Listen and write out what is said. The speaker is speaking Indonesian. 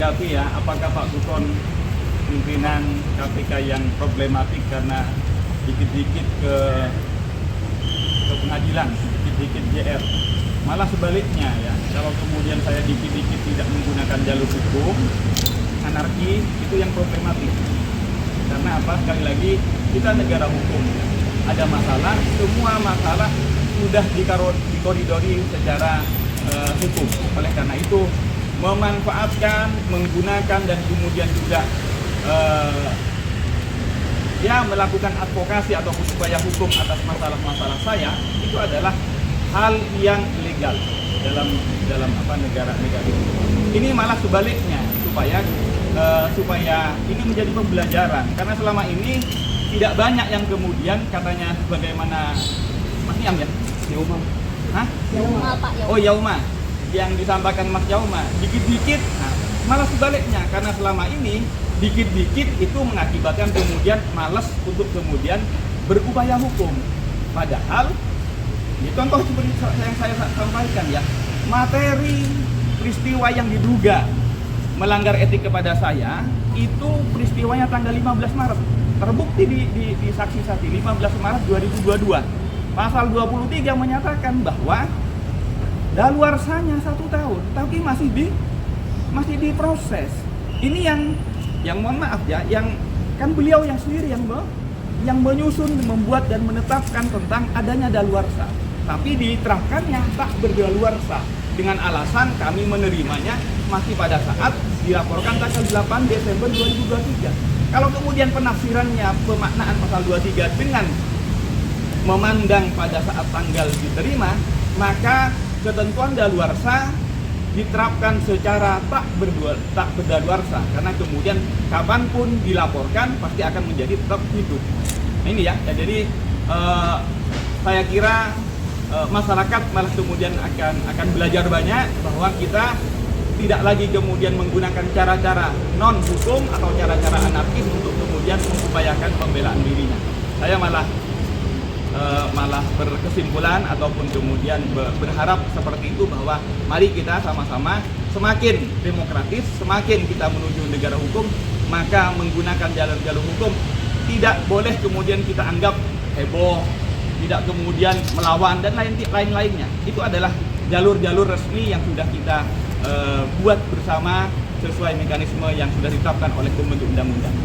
menanggapi ya, apakah Pak Gufron pimpinan KPK yang problematik karena dikit-dikit ke pengadilan, dikit-dikit JR. Malah sebaliknya ya, kalau kemudian saya dikit-dikit tidak menggunakan jalur hukum, anarki, itu yang problematik. Karena apa? Sekali lagi, kita negara hukum. Ada masalah, semua masalah sudah dikoridori secara hukum. Oleh karena itu, memanfaatkan, menggunakan, dan kemudian juga melakukan advokasi ataupun upaya hukum atas masalah-masalah saya, itu adalah hal yang ilegal dalam negara ini. Ini malah sebaliknya supaya ini menjadi pembelajaran, karena selama ini tidak banyak yang kemudian katanya bagaimana Mas Niam ya? Yauma. Hah? Yauma, Pak, Yauma. Oh, Yauma. Yang disampaikan Mas Yauma, dikit-dikit. Nah, malah sebaliknya, karena selama ini dikit-dikit itu mengakibatkan kemudian malas untuk kemudian berupaya hukum. Padahal, ini contoh seperti yang saya sampaikan ya, materi peristiwa yang diduga melanggar etik kepada saya, itu peristiwanya tanggal 15 Maret. Terbukti di saksi-saksi 15 Maret 2022. Pasal 23 menyatakan bahwa daluarsanya 1 tahun, tapi masih diproses. Ini yang mohon maaf ya, yang kan beliau yang sendiri yang menyusun, membuat dan menetapkan tentang adanya daluarsa. Tapi diterapkannya tak berdaluarsa dengan alasan kami menerimanya masih pada saat dilaporkan tanggal 8 Desember 2023. Kalau kemudian penafsirannya, pemaknaan pasal 23 dengan memandang pada saat tanggal diterima, maka ketentuan daluarsa diterapkan secara tak berdaluarsa, karena kemudian kapanpun dilaporkan pasti akan menjadi tetap hidup. Ini ya, jadi saya kira masyarakat malah kemudian akan belajar banyak bahwa kita tidak lagi kemudian menggunakan cara-cara non hukum atau cara-cara anarkis untuk kemudian mengupayakan pembelaan dirinya. Saya malah berkesimpulan ataupun kemudian berharap seperti itu, bahwa mari kita sama-sama semakin demokratis, semakin kita menuju negara hukum, maka menggunakan jalur-jalur hukum tidak boleh kemudian kita anggap heboh, tidak kemudian melawan dan lain-lainnya. Itu adalah jalur-jalur resmi yang sudah kita buat bersama sesuai mekanisme yang sudah ditetapkan oleh pembentuk undang-undang.